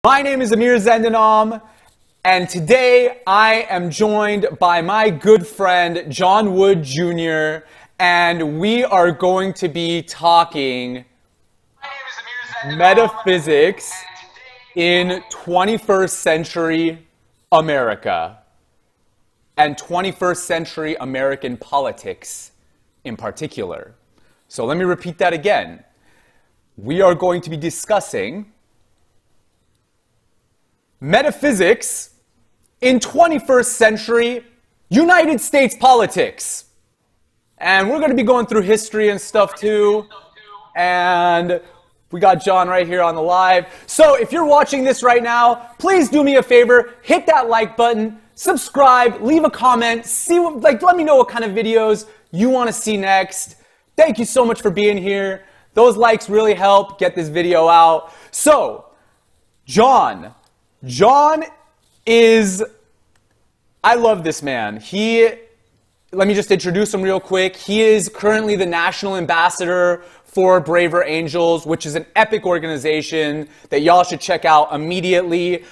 My name is Amir, and today I am joined by my good friend John Wood Jr., and we are going to be talking metaphysics in 21st century America and 21st century American politics in particular. So let me repeat that again. We are going to be discussing metaphysics in 21st century United States politics. And we're going to be going through history and stuff too. And we got John right here on the live. So if you're watching this right now, please do me a favor, hit that like button, subscribe, leave a comment, let me know what kind of videos you want to see next. Thank you so much for being here. Those likes really help get this video out. So, John is, I love this man. Let me just introduce him real quick. He is currently the national ambassador for Braver Angels, which is an epic organization that y'all should check out immediately.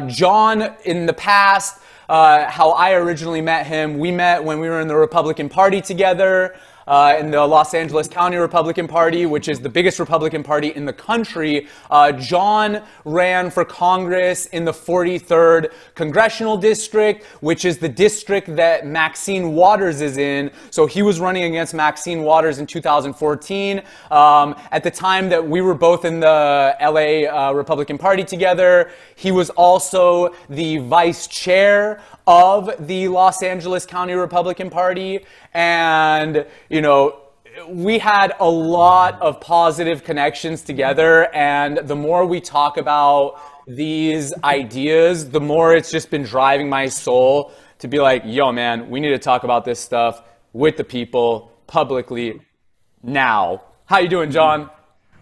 John, in the past, how I originally met him, we met when we were in the Republican Party together. In the Los Angeles County Republican Party, which is the biggest Republican Party in the country. John ran for Congress in the 43rd Congressional District, which is the district that Maxine Waters is in. So he was running against Maxine Waters in 2014. At the time that we were both in the LA Republican Party together, he was also the vice chair of the Los Angeles County Republican Party. And, you know, we had a lot of positive connections together. And the more we talk about these ideas, the more it's just been driving my soul to be like, yo, man, we need to talk about this stuff with the people publicly now. How you doing, John?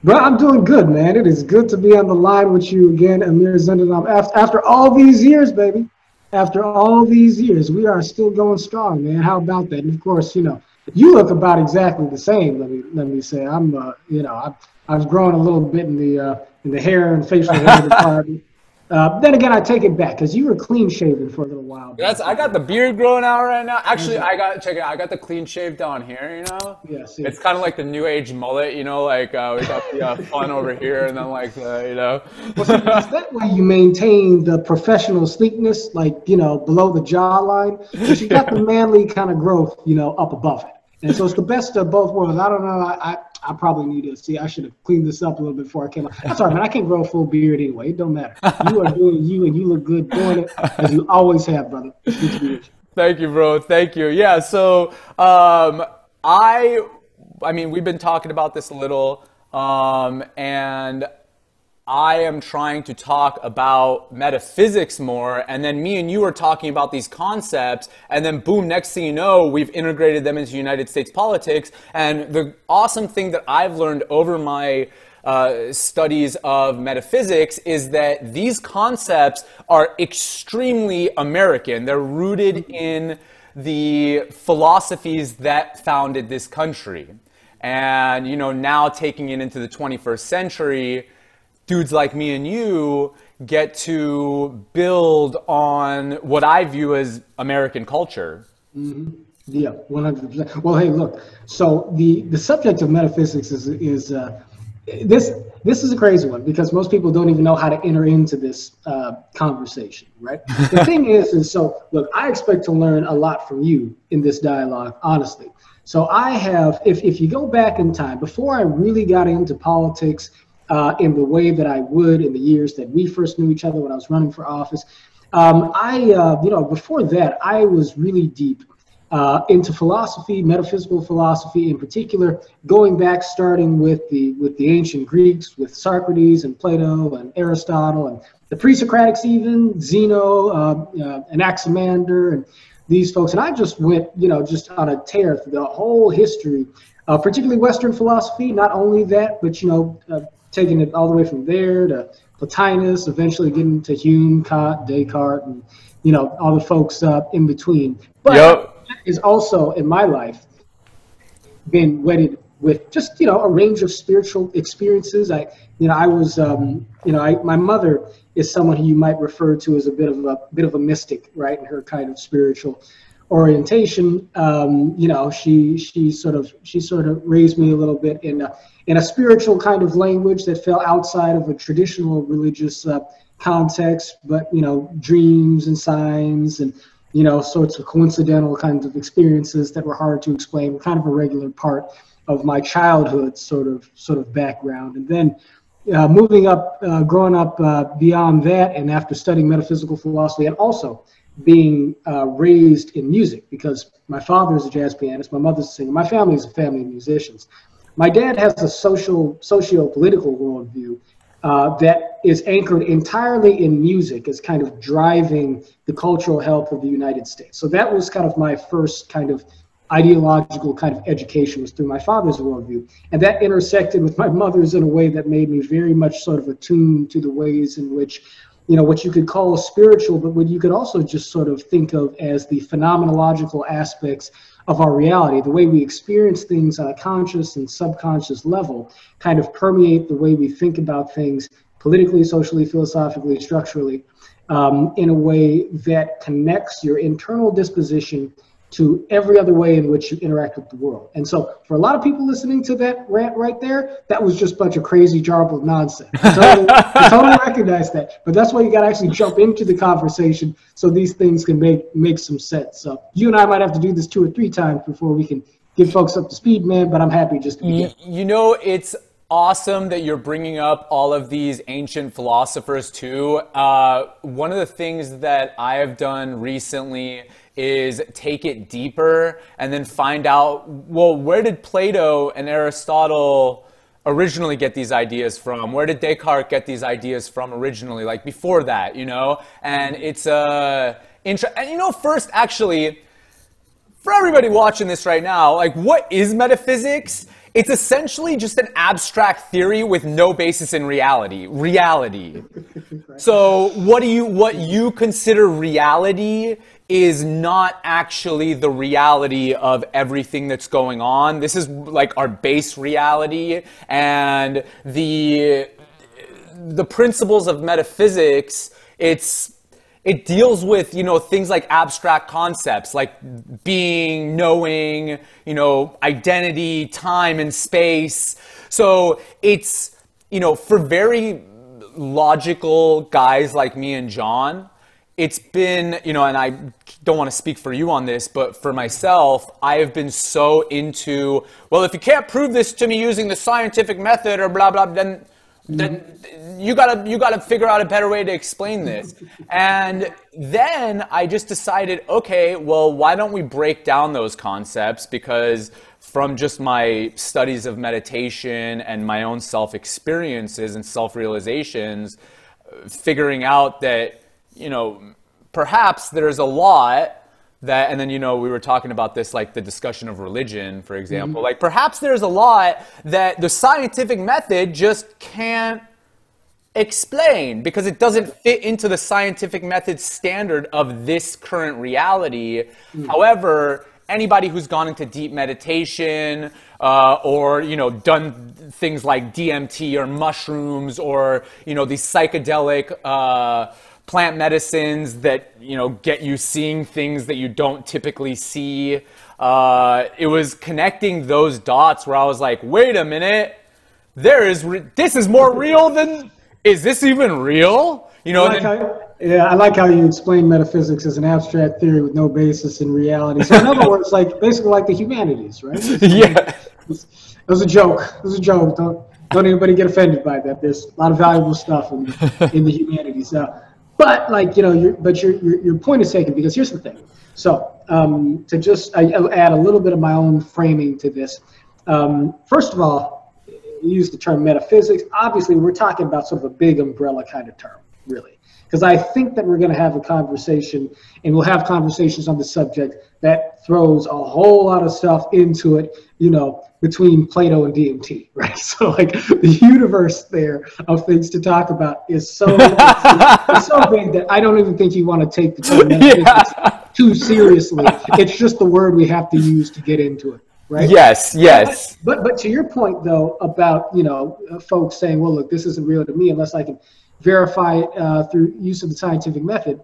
Bro, I'm doing good, man. It is good to be on the line with you again, Amir Zendanov. After all these years, baby. After all these years, we are still going strong, man. How about that? And of course, you know, you look about exactly the same. Let me say, I've grown a little bit in the hair and facial hair department. Then again, I take it back because you were clean shaven for a little while. I got the beard growing out right now. Actually, I got the clean shave down here. You know, yes. It's kind of like the new age mullet. You know, like we got the fun over here, and then like you know. Well, see, is that way you maintain the professional sleekness, like below the jawline, but you got the manly kind of growth, up above it. And so it's the best of both worlds. I don't know. I probably need to see. I should have cleaned this up a little bit before I came out. That's all right, man. I can't grow a full beard anyway. It don't matter. You are doing you, and you look good doing it, as you always have, brother. It's good to be with you. Thank you, bro. Thank you. Yeah. So, I mean, we've been talking about this a little, and I am trying to talk about metaphysics more, and then me and you are talking about these concepts, and then boom, next thing you know, we've integrated them into United States politics. And the awesome thing that I've learned over my studies of metaphysics is that these concepts are extremely American. They're rooted in the philosophies that founded this country. And, now taking it into the 21st century, dudes like me and you get to build on what I view as American culture. Mm-hmm. Yeah, 100%. Well, hey, look. So the subject of metaphysics is this is a crazy one because most people don't even know how to enter into this conversation, right? The thing is so look, I expect to learn a lot from you in this dialogue, honestly. So I have, if you go back in time, before I really got into politics, in the way that I would in the years that we first knew each other when I was running for office. Before that, I was really deep into philosophy, metaphysical philosophy in particular, going back, starting with the ancient Greeks, with Socrates and Plato and Aristotle and the pre-Socratics, even Zeno, Anaximander, and these folks. And I just went, just on a tear through the whole history, particularly Western philosophy. Not only that, but taking it all the way from there to Plotinus, eventually getting to Hume, Kant, Descartes, and all the folks in between. But that is also in my life been wedded with just a range of spiritual experiences. My mother is someone who you might refer to as a bit of a mystic, right? In her kind of spiritual orientation. You know, she sort of raised me a little bit in a spiritual kind of language that fell outside of a traditional religious context, but, you know, dreams and signs and, you know, sorts of coincidental kinds of experiences that were hard to explain were kind of a regular part of my childhood sort of background. And then moving up, growing up beyond that, and after studying metaphysical philosophy, and also being raised in music, because my father is a jazz pianist, my mother's a singer, my family is a family of musicians. My dad has a socio-political worldview that is anchored entirely in music as kind of driving the cultural health of the United States. So that was kind of my first kind of ideological kind of education, was through my father's worldview. And that intersected with my mother's in a way that made me very much sort of attuned to the ways in which, you know, what you could call spiritual, but what you could also just sort of think of as the phenomenological aspects of our reality, the way we experience things on a conscious and subconscious level, kind of permeate the way we think about things politically, socially, philosophically, structurally, in a way that connects your internal disposition to every other way in which you interact with the world. And so for a lot of people listening to that rant right there, that was just a bunch of crazy jarbled nonsense. I totally recognize that. But that's why you got to actually jump into the conversation so these things can make some sense. So you and I might have to do this 2 or 3 times before we can get folks up to speed, man, but I'm happy just to begin. You know, it's awesome that you're bringing up all of these ancient philosophers too. One of the things that I have done recently is take it deeper and then find out, well, where did Plato and Aristotle originally get these ideas from? Where did Descartes get these ideas from originally, like before that, you know? And it's and you know, first, actually, for everybody watching this right now, like, what is metaphysics? It's essentially just an abstract theory with no basis in reality. So what you consider reality is not actually the reality of everything that's going on. This is like our base reality, and the principles of metaphysics, it deals with, you know, things like abstract concepts like being, knowing, you know, identity, time and space. So it's, you know, for very logical guys like me and John, it's been, you know, and I don't want to speak for you on this, but for myself, I have been so into, well, if you can't prove this to me using the scientific method or blah, blah, then you gotta figure out a better way to explain this. And then I just decided, okay, well, why don't we break down those concepts? Because from just my studies of meditation and my own self-experiences and self-realizations, figuring out that, you know, perhaps there's a lot that, and then, you know, we were talking about this, like the discussion of religion, for example, like perhaps there's a lot that the scientific method just can't explain because it doesn't fit into the scientific method standard of this current reality. However, anybody who's gone into deep meditation or, you know, done things like DMT or mushrooms or, you know, these psychedelic plant medicines that, you know, get you seeing things that you don't typically see. It was connecting those dots where I was like, wait a minute, this is more real than, is this even real? You know, I like how you explain metaphysics as an abstract theory with no basis in reality. So in other words, like basically like the humanities, right? Yeah. It was a joke. It was a joke. Don't anybody get offended by that. There's a lot of valuable stuff in the humanities. But like, you know, your point is taken, because here's the thing. So to just add a little bit of my own framing to this. First of all, you use the term metaphysics. Obviously, we're talking about sort of a big umbrella kind of term, really. Because I think that we're going to have a conversation, and we'll have conversations on the subject that throws a whole lot of stuff into it, you know, between Plato and DMT, right? So like the universe there of things to talk about is so, it's so big that I don't even think you want to take the term metaphysics too seriously. It's just the word we have to use to get into it, right? Yes, yes. But to your point though about, you know, folks saying, well, look, this isn't real to me unless I can verify it through use of the scientific method.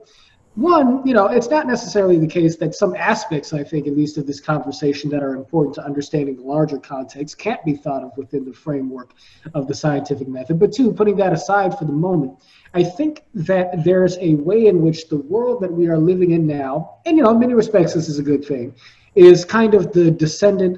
One, it's not necessarily the case that some aspects, I think, at least of this conversation that are important to understanding the larger context can't be thought of within the framework of the scientific method. But two, putting that aside for the moment, I think that there's a way in which the world that we are living in now, and in many respects this is a good thing, is kind of the descendant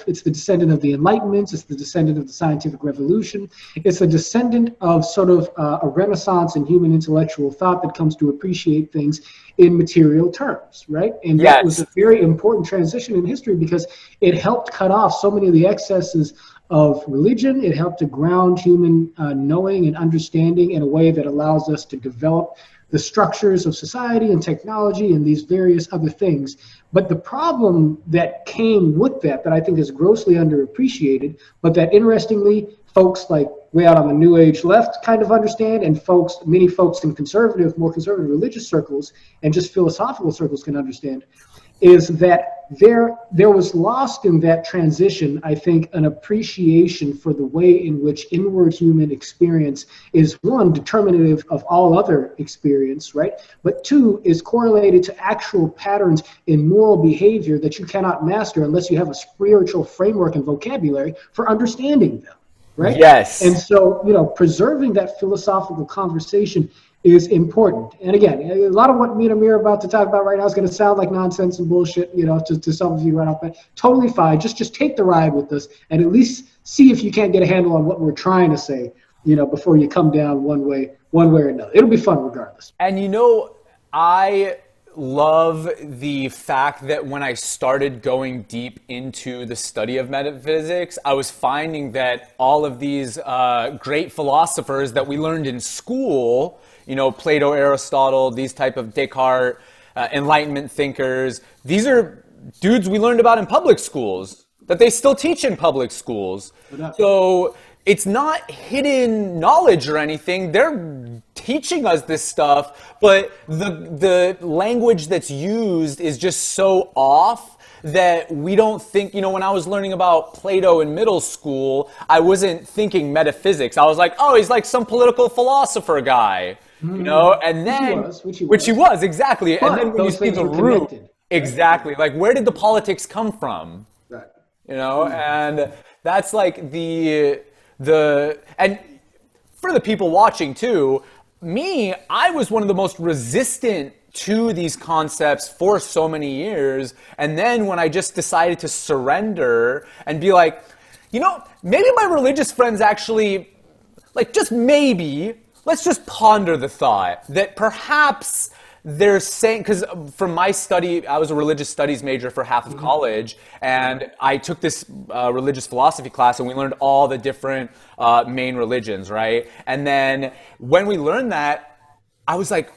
it's the descendant of the Enlightenment, it's the descendant of the scientific revolution, it's the descendant of sort of a renaissance in human intellectual thought that comes to appreciate things in material terms, right? And that was a very important transition in history because it helped cut off so many of the excesses of religion. It helped to ground human knowing and understanding in a way that allows us to develop the structures of society and technology and these various other things. But the problem that came with that I think is grossly underappreciated, but that interestingly, folks like way out on the New Age left kind of understand, and many folks in more conservative religious circles and just philosophical circles can understand, is that there was lost in that transition, I think, an appreciation for the way in which inward human experience is, one, determinative of all other experience, right? But two, is correlated to actual patterns in moral behavior that you cannot master unless you have a spiritual framework and vocabulary for understanding them, right? Yes. And so, preserving that philosophical conversation is important. And again, a lot of what me and Amir are about to talk about right now is going to sound like nonsense and bullshit, to some of you right off, but totally fine. Just take the ride with us and at least see if you can't get a handle on what we're trying to say, before you come down one way or another. It'll be fun regardless. And I love the fact that when I started going deep into the study of metaphysics, I was finding that all of these great philosophers that we learned in school, Plato, Aristotle, these type of Descartes, Enlightenment thinkers, these are dudes we learned about in public schools, that they still teach in public schools. So it's not hidden knowledge or anything. They're teaching us this stuff, but the language that's used is just so off that we don't think, when I was learning about Plato in middle school, I wasn't thinking metaphysics. I was like, oh, he's like some political philosopher guy, and then, which he was, exactly. But and then when you see the root, exactly, like where did the politics come from? Right. And that's like and for the people watching too, I was one of the most resistant to these concepts for so many years. And then when I just decided to surrender and be like, maybe my religious friends actually, like just maybe, let's just ponder the thought that perhaps they're saying, because from my study, I was a religious studies major for half of college, and I took this religious philosophy class, and we learned all the different main religions, right? And then when we learned that, I was like,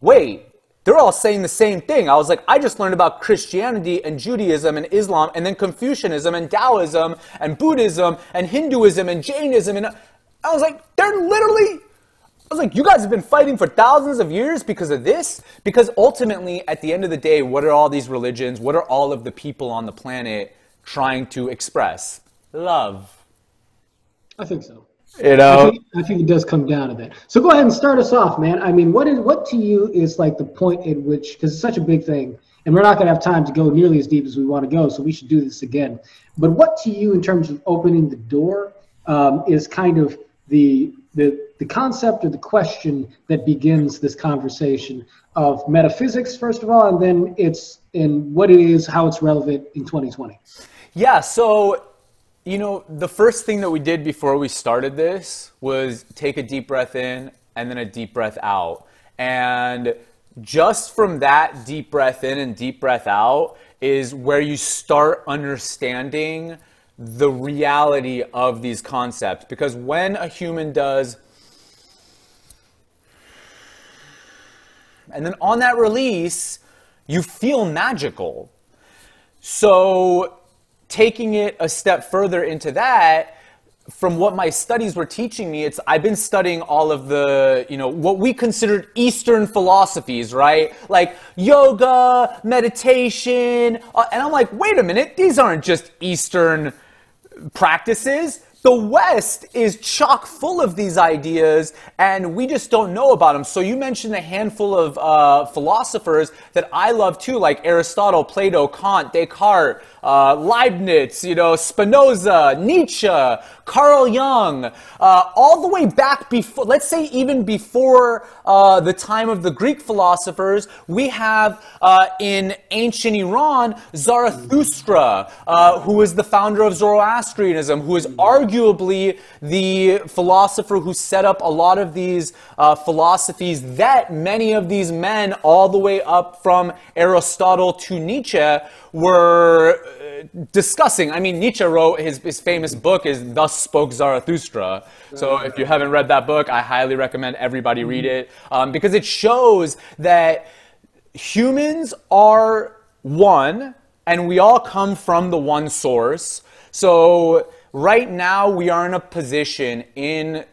wait, they're all saying the same thing. I was like, I just learned about Christianity and Judaism and Islam, and then Confucianism and Taoism and Buddhism and Hinduism and Jainism, and I was like, you guys have been fighting for thousands of years because of this? Because ultimately, at the end of the day, what are all these religions, what are all of the people on the planet trying to express? Love. I think so. I think it does come down to that. So go ahead and start us off, man. I mean, what to you is like the point at which, because it's such a big thing, and we're not going to have time to go nearly as deep as we want to go, so we should do this again. But what to you, in terms of opening the door, is kind of the concept or the question that begins this conversation of metaphysics, first of all, and then it's in what it is, how it's relevant in 2020. Yeah, so, the first thing that we did before we started this was take a deep breath in and then a deep breath out. And just from that deep breath in and deep breath out is where you start understanding the reality of these concepts. Because when a human does, and then on that release, you feel magical. So taking it a step further into that, from what my studies were teaching me, I've been studying all of the, what we considered Eastern philosophies, right? Like yoga, meditation, and I'm like, wait a minute, these aren't just Eastern practices. the West is chock full of these ideas, and we just don't know about them. So you mentioned a handful of philosophers that I love too, like Aristotle, Plato, Kant, Descartes, Leibniz, Spinoza, Nietzsche, Carl Jung, all the way back before, let's say even before the time of the Greek philosophers. We have in ancient Iran, Zarathustra, who is the founder of Zoroastrianism, who is arguably the philosopher who set up a lot of these philosophies that many of these men, all the way up from Aristotle to Nietzsche, were discussing. I mean, Nietzsche wrote his famous book is Thus Spoke Zarathustra. So if you haven't read that book, I highly recommend everybody read it, because it shows that humans are one, and we all come from the one source. So right now we are in a position in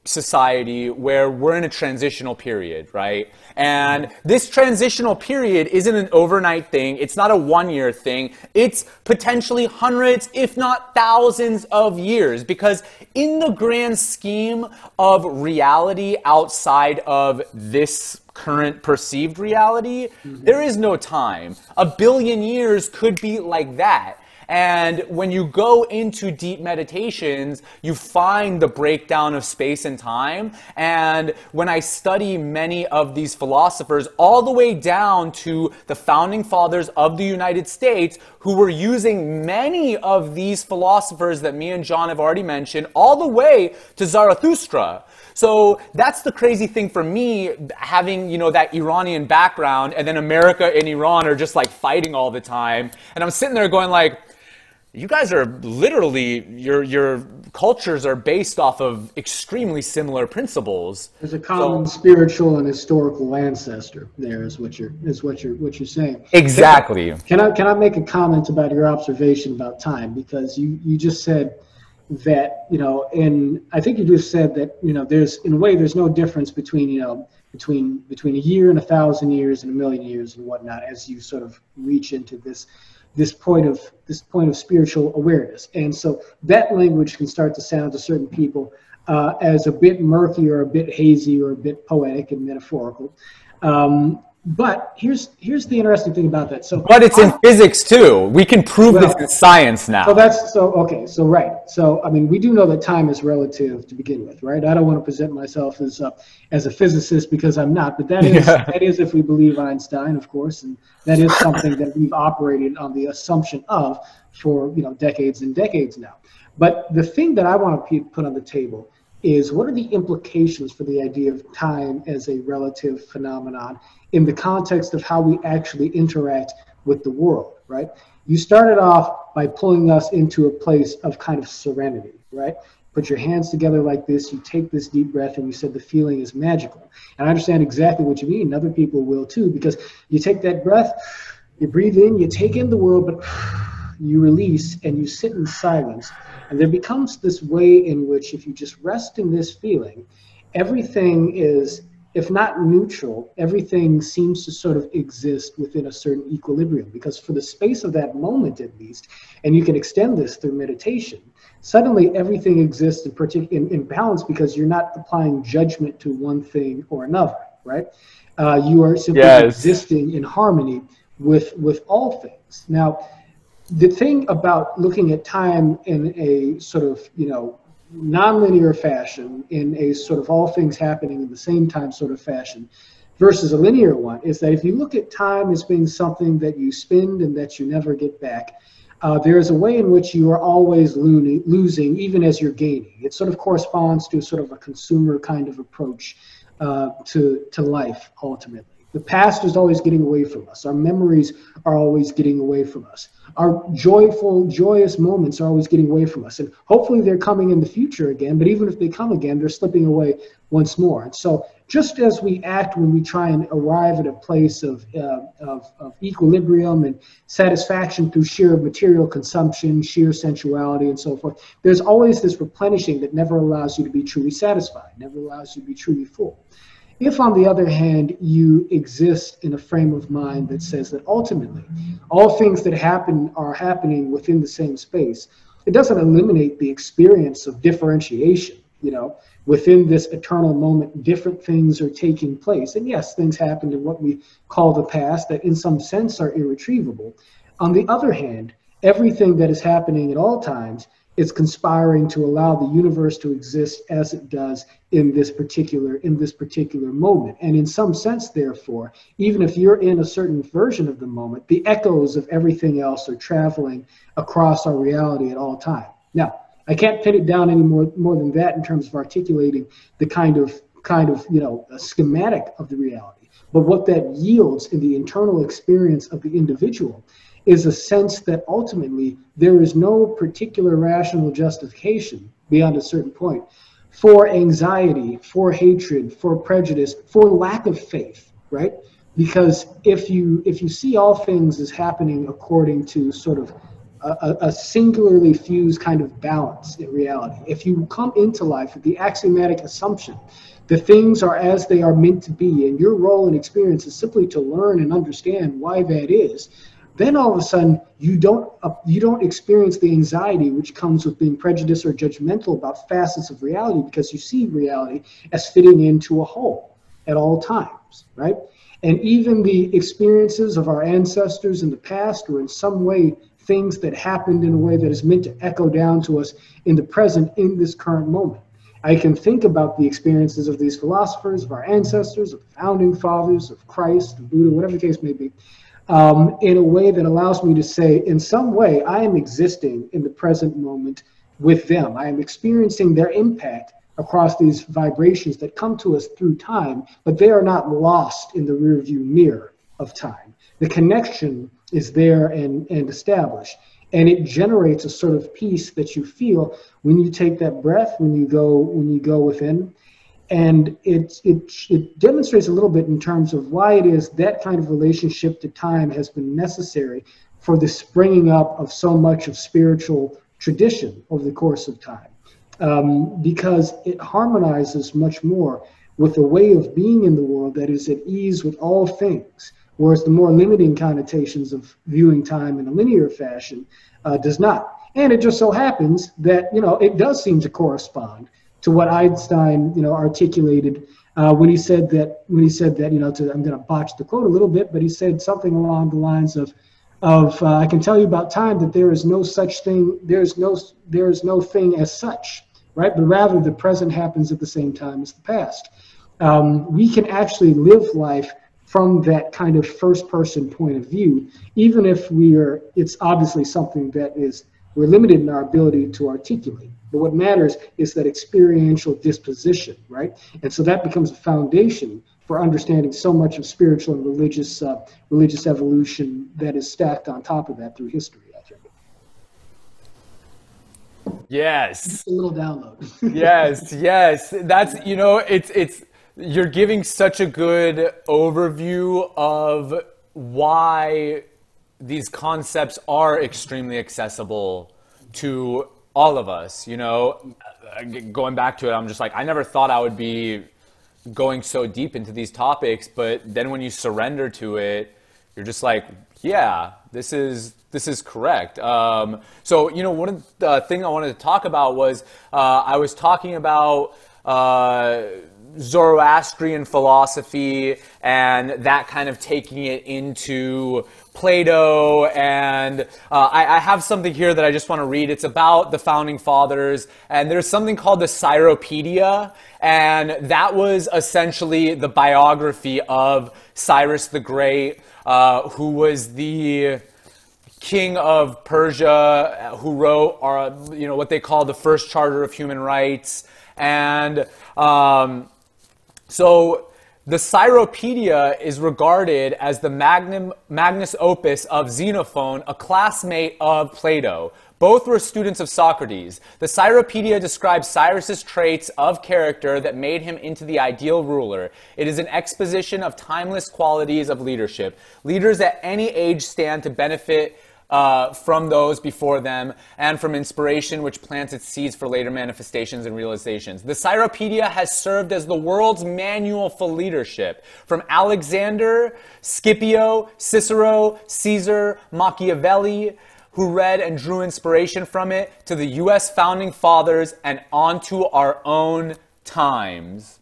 society where we're in a transitional period, right? And this transitional period isn't an overnight thing. It's not a one-year thing. It's potentially hundreds, if not thousands of years, because in the grand scheme of reality outside of this current perceived reality, there is no time. A billion years could be like that. And when you go into deep meditations, you find the breakdown of space and time. And when I study many of these philosophers, all the way down to the founding fathers of the United States, who were using many of these philosophers that me and John have already mentioned, all the way to Zarathustra. So that's the crazy thing for me, having, that Iranian background, and then America and Iran are just like fighting all the time. And I'm sitting there going like, you guys are literally, your cultures are based off of extremely similar principles. There's a common spiritual and historical ancestor there, is what you're saying. Exactly. Can I make a comment about your observation about time? Because you just said that, and I think you just said that, there's, in a way, there's no difference between, between a year and 1,000 years and a million years and whatnot, as you sort of reach into this point of spiritual awareness. And so that language can start to sound to certain people as a bit murky or a bit hazy or a bit poetic and metaphorical. But here's the interesting thing about that. But it's in physics too. We can prove this in science now. So I mean, we do know that time is relative to begin with, right? I don't want to present myself as a physicist, because I'm not. But that is if we believe Einstein, of course, and that is something that we've operated on the assumption of for decades and decades now. But the thing that I want to put on the table is, what are the implications for the idea of time as a relative phenomenon in the context of how we actually interact with the world, right? You started off by pulling us into a place of kind of serenity, right? Put your hands together like this, you take this deep breath, and you said the feeling is magical. And I understand exactly what you mean, and other people will too, because you take that breath, you breathe in, you take in the world, but you release and you sit in silence. And there becomes this way in which, if you just rest in this feeling, everything is, if not neutral, everything seems to sort of exist within a certain equilibrium. Because for the space of that moment, at least, and you can extend this through meditation, suddenly everything exists in balance, because you're not applying judgment to one thing or another, right? You are simply existing in harmony with all things. Now, the thing about looking at time in a sort of, nonlinear fashion, in a sort of all things happening in the same time sort of fashion, versus a linear one, is that if you look at time as being something that you spend and that you never get back, there is a way in which you are always losing, even as you're gaining. It sort of corresponds to sort of a consumer kind of approach to life, ultimately. The past is always getting away from us. Our memories are always getting away from us. Our joyous moments are always getting away from us. And hopefully they're coming in the future again, but even if they come again, they're slipping away once more. And so just as we act when we try and arrive at a place of equilibrium and satisfaction through sheer material consumption, sheer sensuality, and so forth, there's always this replenishing that never allows you to be truly satisfied, never allows you to be truly full. If, on the other hand, you exist in a frame of mind that says that ultimately all things that happen are happening within the same space, it doesn't eliminate the experience of differentiation. Within this eternal moment, different things are taking place. And yes, things happen in what we call the past that in some sense are irretrievable. On the other hand, everything that is happening at all times is conspiring to allow the universe to exist as it does in this particular moment. And in some sense, therefore, even if you're in a certain version of the moment, the echoes of everything else are traveling across our reality at all time. Now, I can't pin it down any more than that in terms of articulating the kind of a schematic of the reality. But what that yields in the internal experience of the individual is a sense that ultimately there is no particular rational justification beyond a certain point for anxiety, for hatred, for prejudice, for lack of faith, right? Because if you see all things as happening according to sort of a singularly fused kind of balance in reality, if you come into life with the axiomatic assumption that things are as they are meant to be, and your role and experience is simply to learn and understand why that is, then all of a sudden you don't experience the anxiety which comes with being prejudiced or judgmental about facets of reality, because you see reality as fitting into a whole at all times, right? And even the experiences of our ancestors in the past were in some way things that happened in a way that is meant to echo down to us in the present, in this current moment. I can think about the experiences of these philosophers, of our ancestors, of the founding fathers, of Christ, of Buddha, whatever the case may be, in a way that allows me to say, in some way, I am existing in the present moment with them. I am experiencing their impact across these vibrations that come to us through time, but they are not lost in the rearview mirror of time. The connection is there and established. And it generates a sort of peace that you feel when you take that breath, when you go within. And it demonstrates a little bit in terms of why it is that kind of relationship to time has been necessary for the springing up of so much of spiritual tradition over the course of time. Because it harmonizes much more with the way of being in the world that is at ease with all things, whereas the more limiting connotations of viewing time in a linear fashion does not. And it just so happens that, it does seem to correspond to what Einstein, articulated when he said that, I'm going to botch the quote a little bit, but he said something along the lines of I can tell you about time that there is no such thing, there is no thing as such, right? But rather the present happens at the same time as the past. We can actually live life from that kind of first person point of view, even if it's obviously something that we're limited in our ability to articulate. But what matters is that experiential disposition, right? And so that becomes a foundation for understanding so much of spiritual and religious evolution that is stacked on top of that through history, I think. Yes. Just a little download. Yes. That's, it's you're giving such a good overview of why these concepts are extremely accessible to all of us. Going back to it, I'm just like, I never thought I would be going so deep into these topics, but then when you surrender to it, you're just like, yeah, this is correct. So, one of the thing I wanted to talk about was I was talking about Zoroastrian philosophy and that kind of taking it into Plato, and I have something here that I just want to read. It's about the founding fathers, and there's something called the Cyropedia, and that was essentially the biography of Cyrus the Great, who was the king of Persia, who wrote what they call the first charter of human rights. And so the Cyropedia is regarded as the magnus opus of Xenophon, a classmate of Plato. Both were students of Socrates. The Cyropedia describes Cyrus's traits of character that made him into the ideal ruler. It is an exposition of timeless qualities of leadership. Leaders at any age stand to benefit from those before them, and from inspiration which plants its seeds for later manifestations and realizations. The Cyropedia has served as the world's manual for leadership. From Alexander, Scipio, Cicero, Caesar, Machiavelli, who read and drew inspiration from it, to the U.S. founding fathers, and onto our own times.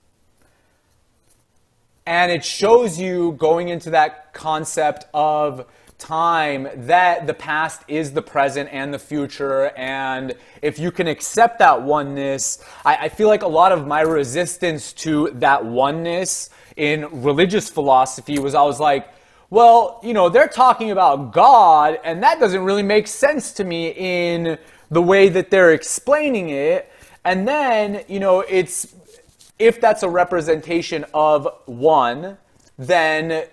And it shows you, going into that concept of time, that the past is the present and the future. And if you can accept that oneness, I feel like a lot of my resistance to that oneness in religious philosophy was, I was like, well, you know, they're talking about God, and that doesn't really make sense to me in the way that they're explaining it. And then, you know, if that's a representation of one, then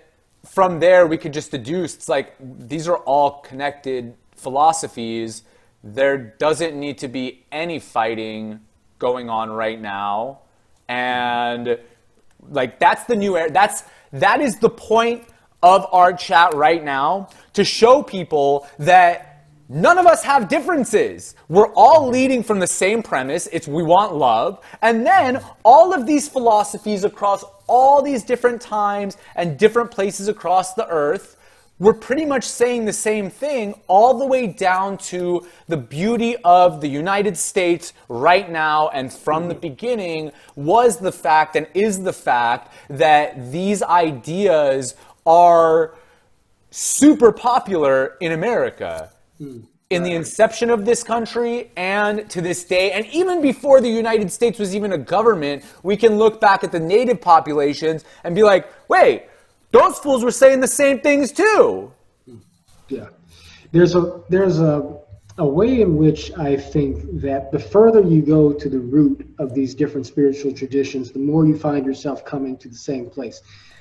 from there we could just deduce, it's like, these are all connected philosophies. There doesn't need to be any fighting going on right now. And like, that's the new era. That is the point of our chat right now, to show people that none of us have differences. We're all leading from the same premise. It's we want love. And then all of these philosophies across all these different times and different places across the earth, we're pretty much saying the same thing, all the way down to the beauty of the United States right now and from the beginning was the fact, and is the fact, that these ideas are super popular in America. In the inception of this country and to this day, and even before the United States was even a government, we can look back at the native populations and be like, wait, those fools were saying the same things too. Yeah. There's a way in which I think that the further you go to the root of these different spiritual traditions, the more you find yourself coming to the same place.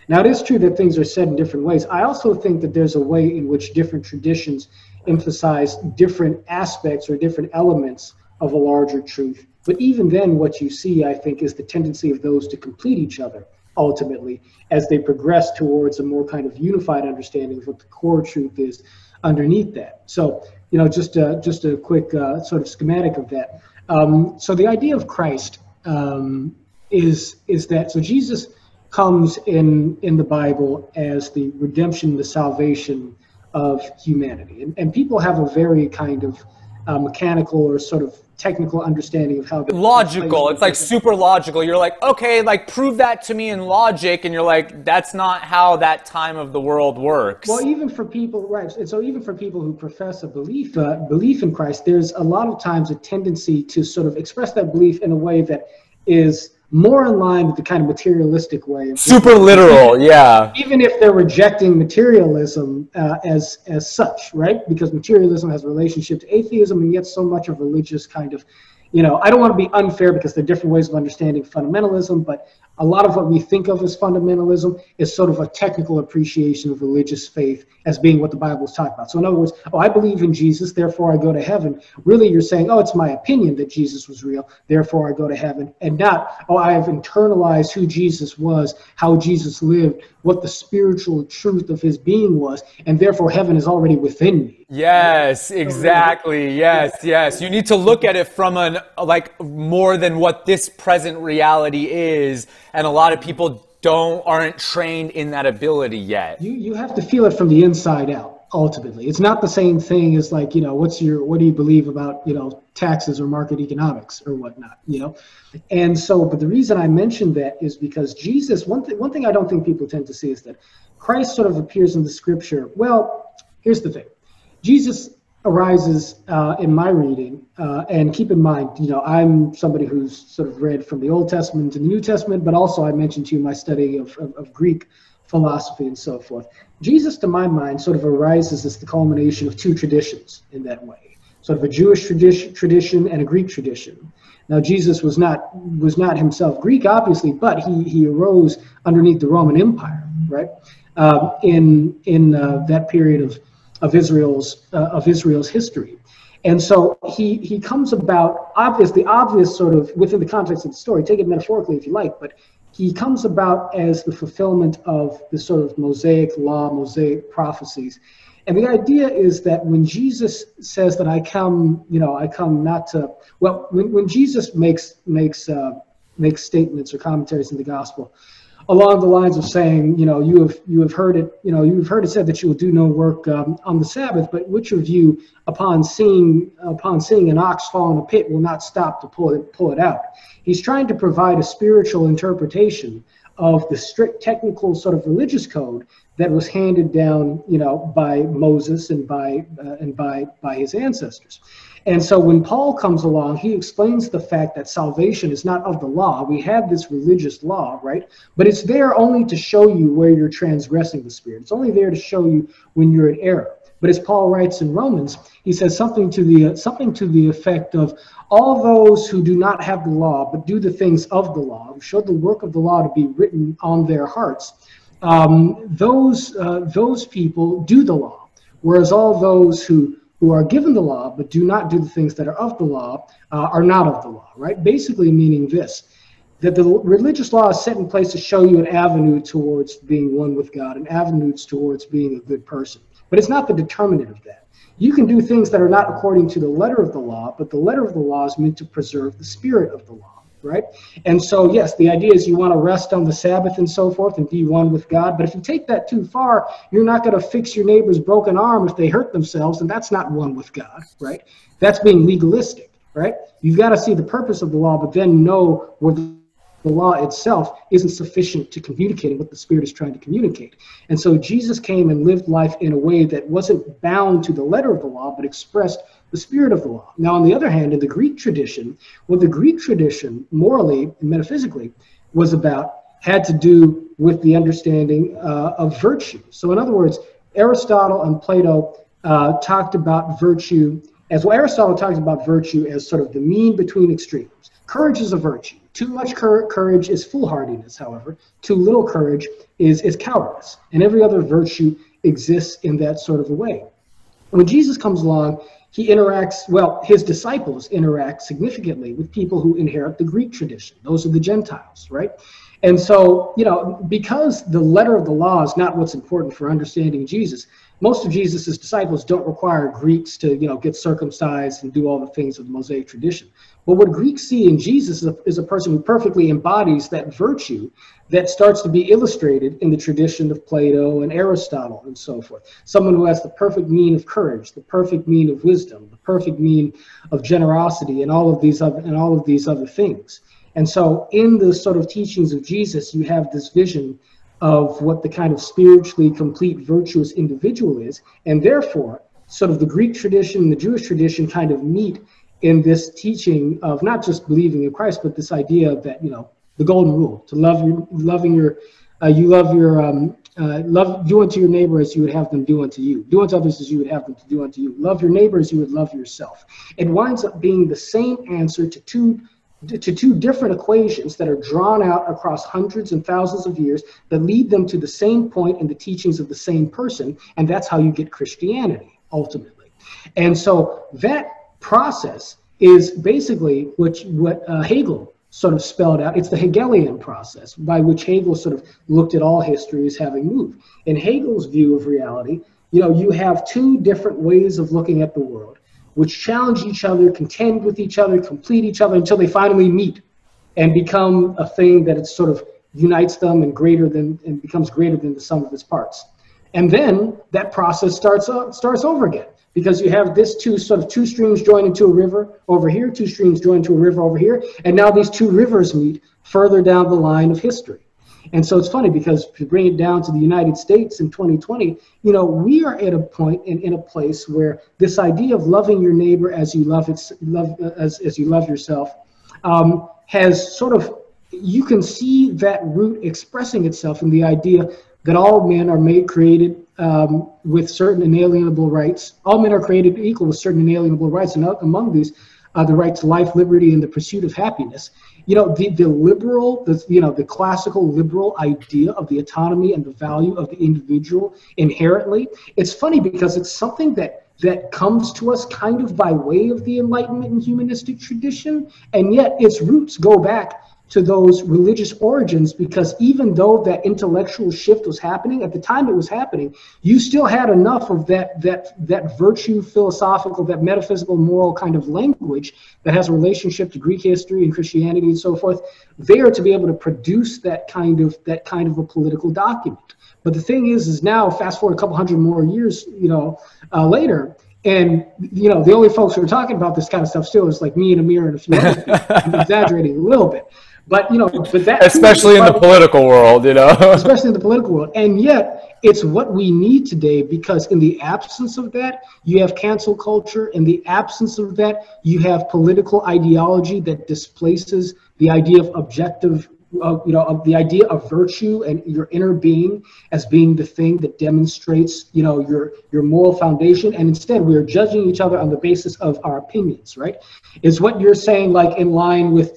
Now, it is true that things are said in different ways. I also think that there's a way in which different traditions emphasize different aspects or different elements of a larger truth. But even then, what you see, I think, is the tendency of those to complete each other, ultimately, as they progress towards a more kind of unified understanding of what the core truth is underneath that. So, you know, just a quick sort of schematic of that. So the idea of Christ is that, so Jesus comes in the Bible as the redemption, the salvation of humanity. And people have a very kind of mechanical or sort of technical understanding of how... Logical. It's like super logical. You're like, okay, like prove that to me in logic. And you're like, that's not how that time of the world works. Well, even for people, right. And so even for people who profess a belief in Christ, there's a lot of times a tendency to sort of express that belief in a way that is more in line with the kind of materialistic way of super literal, yeah. Even if they're rejecting materialism as such, right? Because materialism has a relationship to atheism, and yet so much of religious kind of, you know, I don't want to be unfair because there are different ways of understanding fundamentalism, but a lot of what we think of as fundamentalism is sort of a technical appreciation of religious faith as being what the Bible is talking about. So in other words, oh, I believe in Jesus, therefore I go to heaven. Really, you're saying, oh, it's my opinion that Jesus was real, therefore I go to heaven. And not, oh, I have internalized who Jesus was, how Jesus lived, what the spiritual truth of his being was, and therefore heaven is already within me. Yes, exactly. Yes, yes. You need to look at it from an, like, more than what this present reality is. And a lot of people aren't trained in that ability yet. You have to feel it from the inside out, ultimately. It's not the same thing as, like, you know, what do you believe about, you know, taxes or market economics or whatnot, you know? And so, but the reason I mentioned that is because Jesus, one thing I don't think people tend to see is that Christ sort of appears in the scripture. Well, here's the thing. Jesus arises in my reading, and keep in mind, you know, I'm somebody who's sort of read from the Old Testament to the New Testament, but also I mentioned to you my study of Greek philosophy and so forth. Jesus, to my mind, sort of arises as the culmination of two traditions in that way, sort of a Jewish tradition and a Greek tradition. Now, Jesus was not himself Greek, obviously, but he arose underneath the Roman Empire, right? In that period of Israel's history. And so he comes about, the obvious sort of, within the context of the story, take it metaphorically if you like, but he comes about as the fulfillment of the sort of Mosaic law, Mosaic prophecies. And the idea is that when Jesus says that I come not to, well, when Jesus makes statements or commentaries in the gospel along the lines of saying, you have heard it, you've heard it said that you will do no work on the Sabbath, but which of you, upon seeing an ox fall in a pit, will not stop to pull it out? He's trying to provide a spiritual interpretation of the strict technical sort of religious code that was handed down, by Moses and by his ancestors. And so when Paul comes along, he explains the fact that salvation is not of the law. We have this religious law, right? But it's there only to show you where you're transgressing the Spirit. It's only there to show you when you're in error. But as Paul writes in Romans, he says something to the effect of, all those who do not have the law, but do the things of the law, who show the work of the law to be written on their hearts, those people do the law. Whereas all those who are given the law but do not do the things that are of the law are not of the law, right? Basically meaning this, that the religious law is set in place to show you an avenue towards being one with God, an avenue towards being a good person. But it's not the determinant of that. You can do things that are not according to the letter of the law, but the letter of the law is meant to preserve the spirit of the law, right? And so, yes, the idea is you want to rest on the Sabbath and so forth and be one with God. But if you take that too far, you're not going to fix your neighbor's broken arm if they hurt themselves, and that's not one with God, right? That's being legalistic, right? You've got to see the purpose of the law, but then know where the law itself isn't sufficient to communicate what the Spirit is trying to communicate. And so Jesus came and lived life in a way that wasn't bound to the letter of the law, but expressed the spirit of the law. Now, on the other hand, in the Greek tradition, what the Greek tradition, morally and metaphysically, was about had to do with the understanding of virtue. So in other words, Aristotle and Plato talked about virtue as well. Aristotle talks about virtue as sort of the mean between extremes. Courage is a virtue. Too much courage is foolhardiness, however. Too little courage is cowardice. And every other virtue exists in that sort of a way. When Jesus comes along, he interacts, well, his disciples interact significantly with people who inherit the Greek tradition. Those are the Gentiles, right? And so, because the letter of the law is not what's important for understanding Jesus, most of Jesus's disciples don't require Greeks to, get circumcised and do all the things of the Mosaic tradition. But what Greeks see in Jesus is a person who perfectly embodies that virtue that starts to be illustrated in the tradition of Plato and Aristotle and so forth. Someone who has the perfect mean of courage, the perfect mean of wisdom, the perfect mean of generosity, and all of these other things. And so in the sort of teachings of Jesus, you have this vision of what the kind of spiritually complete virtuous individual is, and therefore sort of the Greek tradition and the Jewish tradition kind of meet in this teaching of not just believing in Christ, but this idea that, the golden rule, to do unto your neighbor as you would have them do unto you. Do unto others as you would have them to do unto you. Love your neighbor as you would love yourself. It winds up being the same answer to two different equations that are drawn out across hundreds and thousands of years that lead them to the same point in the teachings of the same person, and that's how you get Christianity, ultimately. And so that process is basically what Hegel sort of spelled out. It's the Hegelian process by which Hegel sort of looked at all history as having moved. In Hegel's view of reality, you have two different ways of looking at the world, which challenge each other, contend with each other, complete each other until they finally meet and become a thing that it sort of unites them and becomes greater than the sum of its parts. And then that process starts over again, because you have this two streams join into a river over here, two streams join into a river over here, and now these two rivers meet further down the line of history. And so it's funny, because to bring it down to the United States in 2020, we are at a point in a place where this idea of loving your neighbor as you love yourself has sort of, you can see that root expressing itself in the idea that all men are created with certain inalienable rights. All men are created equal with certain inalienable rights, and among these the right to life, liberty, and the pursuit of happiness. The classical liberal idea of the autonomy and the value of the individual inherently. It's funny because it's something that comes to us kind of by way of the Enlightenment and humanistic tradition, and yet its roots go back to those religious origins, because even though that intellectual shift was happening at the time it was happening, you still had enough of that virtue philosophical, that metaphysical moral kind of language that has a relationship to Greek history and Christianity and so forth there to be able to produce that kind of a political document. But the thing is now fast forward a couple hundred more years, later, and the only folks who are talking about this kind of stuff still is like me and Amir and a few other people. I'm exaggerating a little bit. But but that especially in the political world, especially in the political world, and yet it's what we need today, because in the absence of that, you have cancel culture. In the absence of that, you have political ideology that displaces the idea of objective, of the idea of virtue and your inner being as being the thing that demonstrates, your moral foundation. And instead, we are judging each other on the basis of our opinions. Right? Is what you're saying like in line with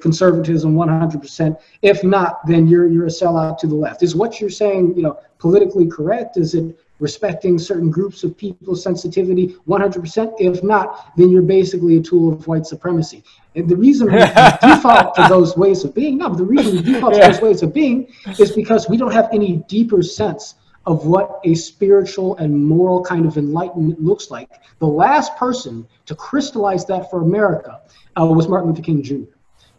conservatism 100%? If not, then you're a sellout to the left. Is what you're saying, politically correct? Is it respecting certain groups of people's sensitivity 100%? If not, then you're basically a tool of white supremacy. And the reason we default to those ways of being, no, but the reason we default to those ways of being is because we don't have any deeper sense of what a spiritual and moral kind of enlightenment looks like. The last person to crystallize that for America was Martin Luther King Jr.,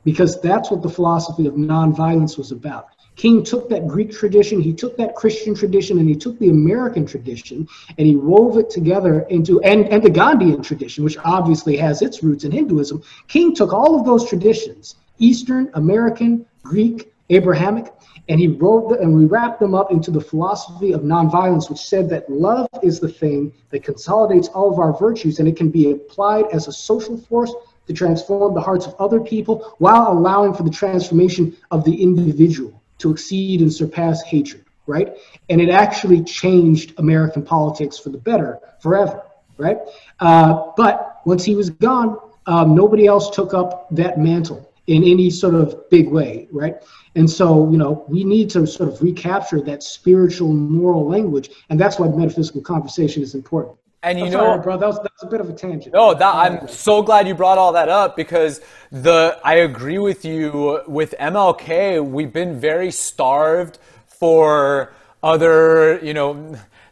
because that's what the philosophy of nonviolence was about. King took that Greek tradition, he took that Christian tradition, and he took the American tradition, and he wove it together into, and the Gandhian tradition, which obviously has its roots in Hinduism. King took all of those traditions, Eastern, American, Greek, Abrahamic, and he we wrapped them up into the philosophy of nonviolence, which said that love is the thing that consolidates all of our virtues, and it can be applied as a social force to transform the hearts of other people while allowing for the transformation of the individual to exceed and surpass hatred, right? And it actually changed American politics for the better forever, right? But once he was gone, nobody else took up that mantle in any sort of big way, right? And so, we need to sort of recapture that spiritual moral language, and that's why metaphysical conversation is important. And sorry, bro, that was a bit of a tangent. No, I'm so glad you brought all that up, because I agree with you. With MLK, we've been very starved for other,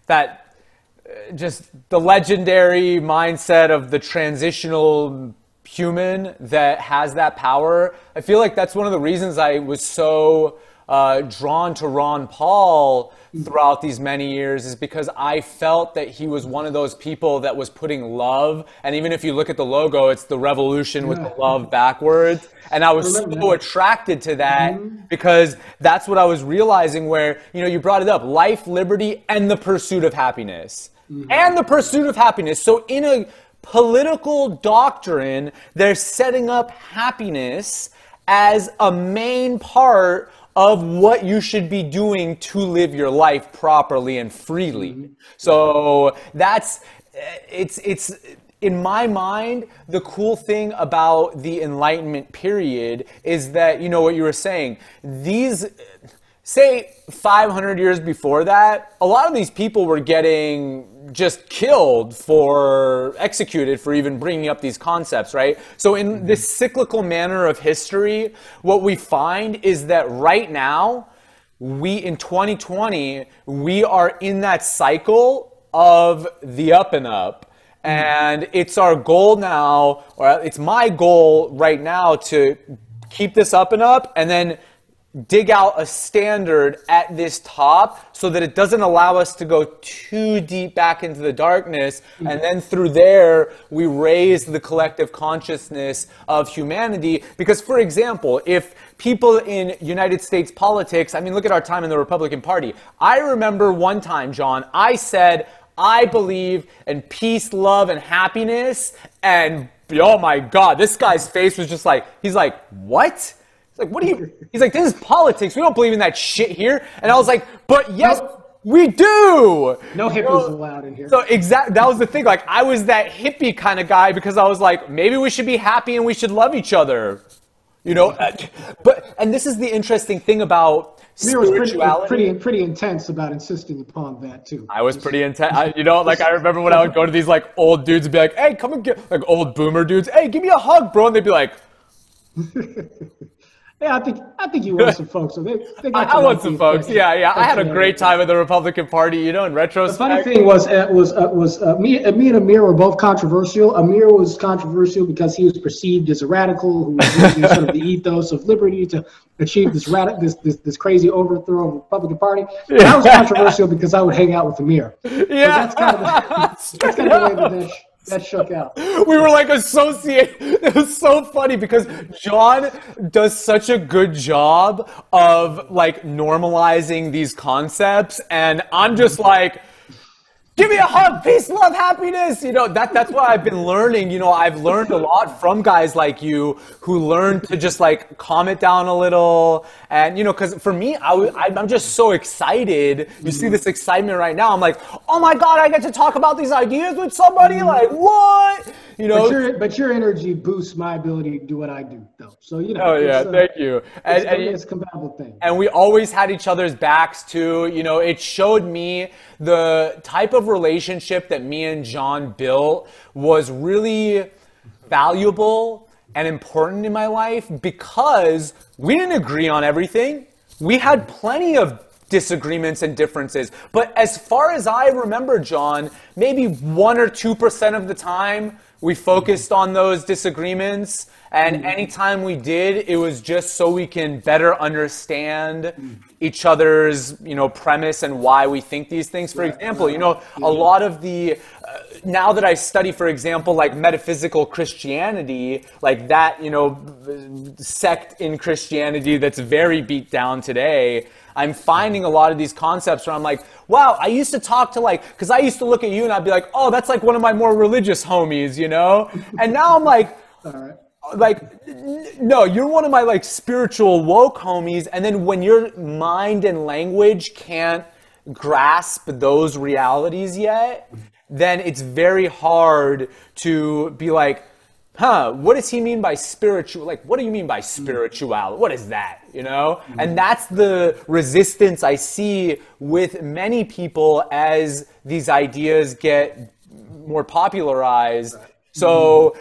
that just the legendary mindset of the transitional human that has that power. I feel like that's one of the reasons I was so drawn to Ron Paul throughout these many years, is because I felt that he was one of those people that was putting love, and even if you look at the logo, it's the revolution with the love backwards, and I was so attracted to that because that's what I was realizing, where you brought it up, life, liberty, and the pursuit of happiness. And the pursuit of happiness. So in a political doctrine, they're setting up happiness as a main part of what you should be doing to live your life properly and freely. So it's in my mind, the cool thing about the Enlightenment period is that, what you were saying, say 500 years before that, a lot of these people were getting just executed for even bringing up these concepts, right? So in this cyclical manner of history, what we find is that right now, in 2020, we are in that cycle of the up and up. And it's our goal now, or it's my goal right now, to keep this up and up, and then dig out a standard at this top so that it doesn't allow us to go too deep back into the darkness. And then through there, we raise the collective consciousness of humanity. Because, for example, if people in United States politics, look at our time in the Republican Party. I remember one time, John, I said, I believe in peace, love, and happiness. And oh my God, this guy's face was just like, he's like, what? Like, what do you, he's like, this is politics. We don't believe in that shit here. And I was like, but yes, we do. No hippies allowed in here. So that was the thing. Like, I was that hippie kind of guy because I was like, maybe we should be happy and we should love each other. And this is the interesting thing about spirituality. Was pretty intense about insisting upon that too. I was pretty intense. I remember when I would go to these like old dudes and be like, hey, come and get, like old boomer dudes. Hey, give me a hug, bro. And they'd be like, Yeah, I think you want some folks. So they got I to want like some the folks. Yeah, yeah. I had a great affection. time at the Republican Party, you know, in The funny retrospect. thing was me and Amir were both controversial. Amir was controversial because he was perceived as a radical who was using sort of the ethos of liberty to achieve this crazy overthrow of the Republican Party. And I was Yeah. controversial because I would hang out with Amir. So Yeah. that's kind of that's kind Straight of the way that up. that shook out. We were like associate. It was so funny because John does such a good job of like normalizing these concepts, and I'm just like, give me a hug, peace, love, happiness. You know, that's what I've been learning. You know, I've learned a lot from guys like you who learn to just like calm it down a little. And, you know, because for me, I'm just so excited. You see this excitement right now. I'm like, oh my God, I get to talk about these ideas with somebody. Like, what? You know? But your energy boosts my ability to do what I do, though. So you know, Oh, yeah, thank you. it's a compatible thing. And we always had each other's backs too. You know, it showed me the type of relationship that me and John built was really valuable and important in my life because we didn't agree on everything. We had plenty of disagreements and differences. But as far as I remember, John, maybe 1 or 2% of the time we focused on those disagreements. And anytime we did, it was just so we can better understand each other's, you know, premise and why we think these things. For example, you know, a lot of the, now that I study, for example, like metaphysical Christianity, like that, you know, sect in Christianity that's very beat down today, I'm finding a lot of these concepts where I'm like, wow, I used to talk to like, because I used to look at you and I'd be like, oh, that's like one of my more religious homies, you know? And now I'm like, no, you're one of my like spiritual woke homies. And then when your mind and language can't grasp those realities yet, then it's very hard to be like, huh, what does he mean by spiritual? Like, what do you mean by spirituality? What is that? You know? And that's the resistance I see with many people as these ideas get more popularized. So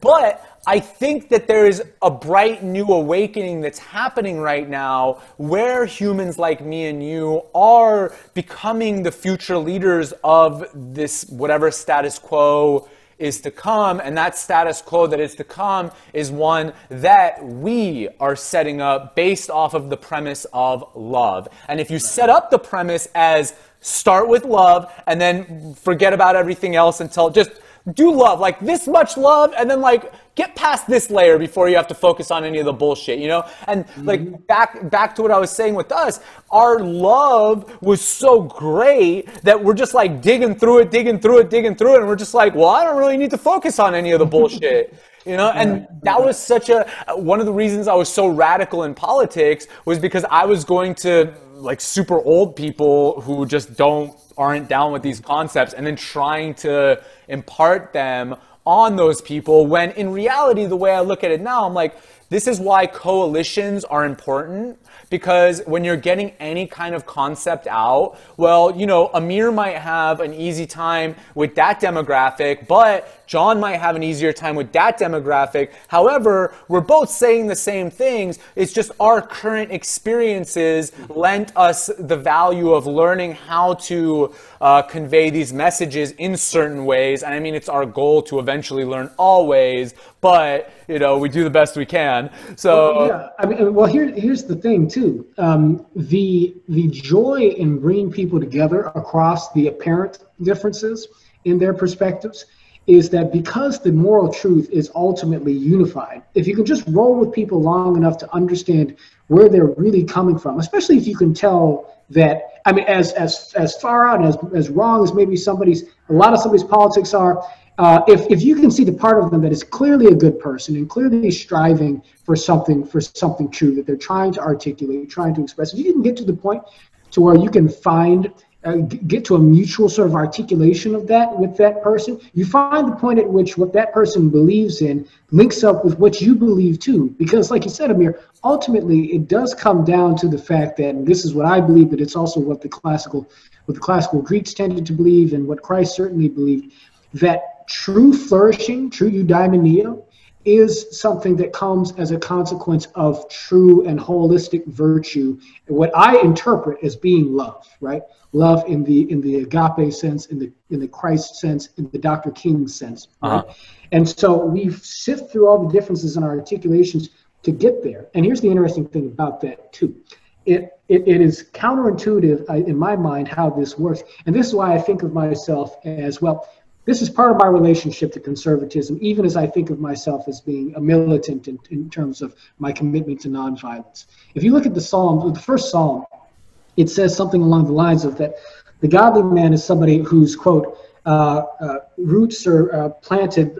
but I think that there is a bright new awakening that's happening right now where humans like me and you are becoming the future leaders of this whatever status quo is to come, and that status quo that is to come is one that we are setting up based off of the premise of love. And if you set up the premise as start with love and then forget about everything else until just do love, like this much love, and then like get past this layer before you have to focus on any of the bullshit, you know? And like back to what I was saying with us, our love was so great that we're just like digging through it, and we're just like, well, I don't really need to focus on any of the bullshit. You know, and that was such one of the reasons I was so radical in politics was because I was going to like super old people who just aren't down with these concepts and then trying to impart them on those people when in reality, the way I look at it now, I'm like, this is why coalitions are important, because when you're getting any kind of concept out, well, you know, Amir might have an easy time with that demographic, but John might have an easier time with that demographic. However, we're both saying the same things. It's just our current experiences lent us the value of learning how to convey these messages in certain ways. And I mean, it's our goal to eventually learn all ways, but, you know, we do the best we can. So yeah, I mean, well, here's the thing too. The joy in bringing people together across the apparent differences in their perspectives is that because the moral truth is ultimately unified, if you can just roll with people long enough to understand where they're really coming from, especially if you can tell that, I mean, as far out as wrong as maybe a lot of somebody's politics are, if you can see the part of them that is clearly a good person and clearly striving for something true that they're trying to articulate, trying to express, if you can get to the point to where you can get to a mutual sort of articulation of that with that person, you find the point at which what that person believes in links up with what you believe too. Because like you said, Amir, ultimately it does come down to the fact that, and this is what I believe, but it's also what the classical Greeks tended to believe and what Christ certainly believed, that true flourishing, true eudaimonia, is something that comes as a consequence of true and holistic virtue, what I interpret as being love, right? Love in the agape sense, in the Christ sense, in the Dr. King sense, right? And so we sift through all the differences in our articulations to get there. And here's the interesting thing about that too. It is counterintuitive in my mind how this works. And this is why I think of myself as, well, this is part of my relationship to conservatism, even as I think of myself as being a militant in terms of my commitment to nonviolence. If you look at the Psalm, the first Psalm, it says something along the lines of that the godly man is somebody whose, quote, roots are planted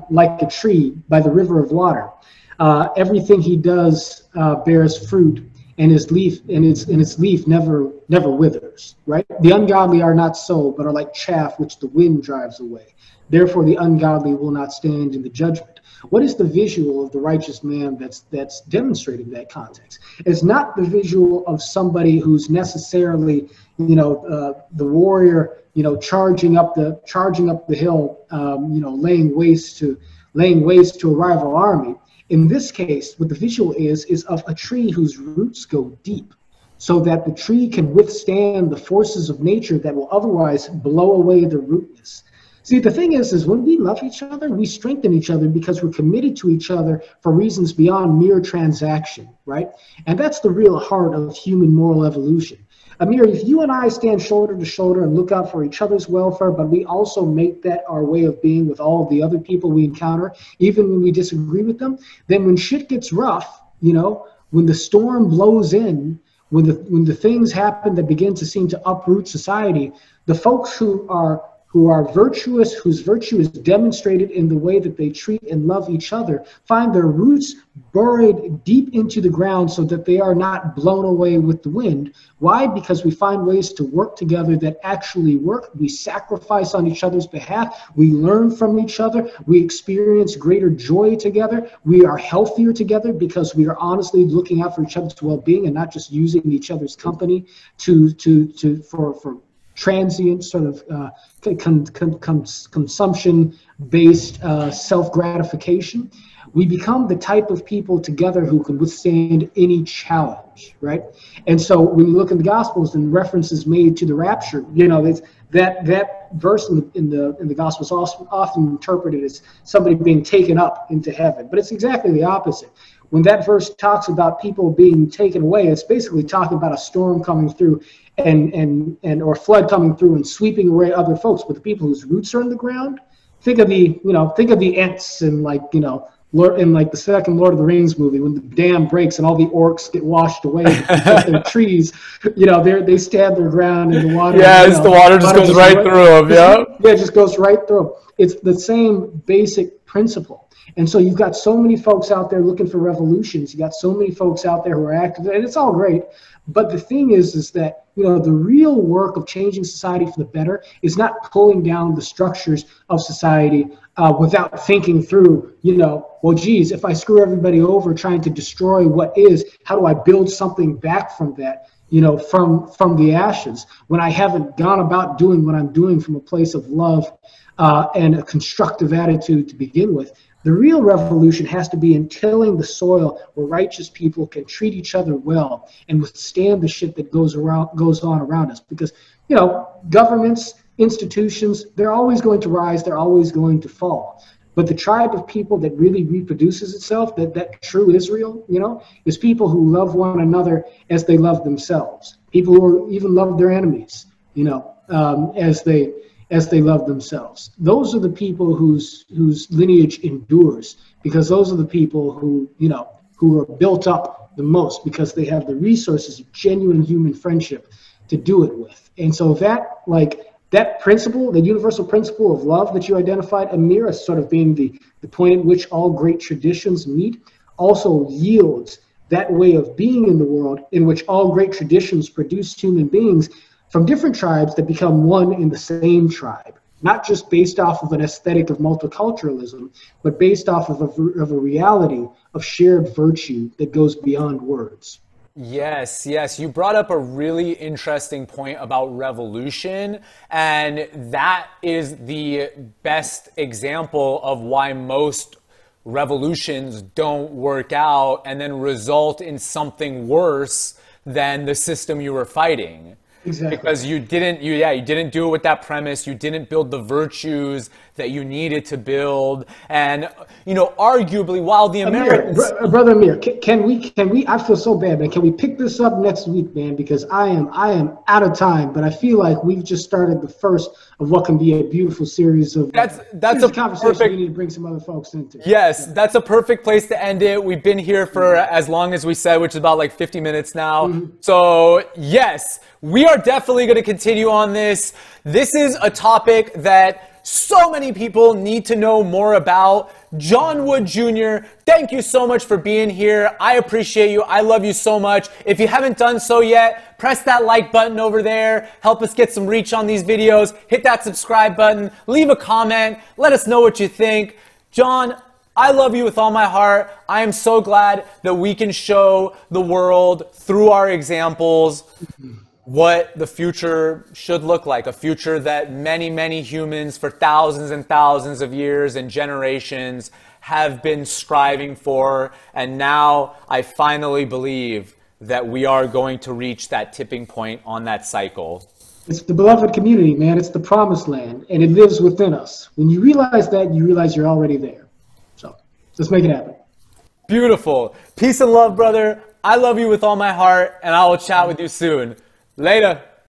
like a tree by the river of water. Everything he does bears fruit, and its leaf never withers, right? The ungodly are not so, but are like chaff which the wind drives away. Therefore the ungodly will not stand in the judgment. What is the visual of the righteous man that's demonstrating that context? It's not the visual of somebody who's necessarily, the warrior, charging up the hill, laying waste to a rival army. In this case, what the visual is of a tree whose roots go deep, so that the tree can withstand the forces of nature that will otherwise blow away the rootness. See, the thing is when we love each other, we strengthen each other because we're committed to each other for reasons beyond mere transaction, right? And that's the real heart of human moral evolution. Amir, if you and I stand shoulder to shoulder and look out for each other's welfare, but we also make that our way of being with all of the other people we encounter, even when we disagree with them, then when shit gets rough, when the storm blows in, when the things happen that begin to seem to uproot society, the folks who are virtuous, whose virtue is demonstrated in the way that they treat and love each other, find their roots buried deep into the ground so that they are not blown away with the wind. Why? Because we find ways to work together that actually work. We sacrifice on each other's behalf. We learn from each other. We experience greater joy together. We are healthier together because we are honestly looking out for each other's well-being and not just using each other's company for transient sort of consumption-based self-gratification. We become the type of people together who can withstand any challenge, right? And so when you look in the Gospels and references made to the rapture, that verse in the Gospels is often interpreted as somebody being taken up into heaven, but it's exactly the opposite. When that verse talks about people being taken away, it's basically talking about a storm coming through or flood coming through and sweeping away other folks. But the people whose roots are in the ground, think of the Ents in the second Lord of the Rings movie when the dam breaks and all the orcs get washed away because their trees, they stand their ground in the water. Yes, the water just goes right through them. Yeah, it just goes right through them. It's the same basic principle. And so you've got so many folks out there looking for revolutions. You got so many folks out there who are active, and it's all great. But the thing is that, the real work of changing society for the better is not pulling down the structures of society without thinking through, well, geez, if I screw everybody over trying to destroy what is, how do I build something back from that, from the ashes, when I haven't gone about doing what I'm doing from a place of love and a constructive attitude to begin with. The real revolution has to be in tilling the soil where righteous people can treat each other well and withstand the shit that goes on around us. Because, governments, institutions, they're always going to rise, they're always going to fall. But the tribe of people that really reproduces itself, that true Israel, is people who love one another as they love themselves. People who even love their enemies, as they love themselves. Those are the people whose lineage endures, because those are the people who are built up the most because they have the resources of genuine human friendship to do it with. And so that principle, the universal principle of love that you identified, Amir, as sort of being the point at which all great traditions meet, also yields that way of being in the world in which all great traditions produce human beings from different tribes that become one in the same tribe, not just based off of an aesthetic of multiculturalism, but based off of a reality of shared virtue that goes beyond words. Yes. You brought up a really interesting point about revolution, and that is the best example of why most revolutions don't work out and then result in something worse than the system you were fighting. Exactly. Because you didn't do it with that premise. You didn't build the virtues that you needed to build. And, arguably, while the Americans... Brother Amir, can we, I feel so bad, man. Can we pick this up next week, man? Because I am out of time, but I feel like we've just started the first of what can be a beautiful series of that's a conversation perfect, we need to bring some other folks into. Yes, that's a perfect place to end it. We've been here for as long as we said, which is about like 50 minutes now. So yes, we are definitely going to continue on this. This is a topic that so many people need to know more about. John Wood Jr., thank you so much for being here. I appreciate you. I love you so much. If you haven't done so yet, press that like button over there. Help us get some reach on these videos. Hit that subscribe button. Leave a comment. Let us know what you think. John, I love you with all my heart. I am so glad that we can show the world through our examples what the future should look like, a future that many, many humans for thousands and thousands of years and generations have been striving for. And now I finally believe that we are going to reach that tipping point on that cycle. It's the beloved community, man. It's the promised land, and it lives within us. When you realize that, you realize you're already there. So let's make it happen. Beautiful. Peace and love, brother. I love you with all my heart, and I will chat with you soon. Later.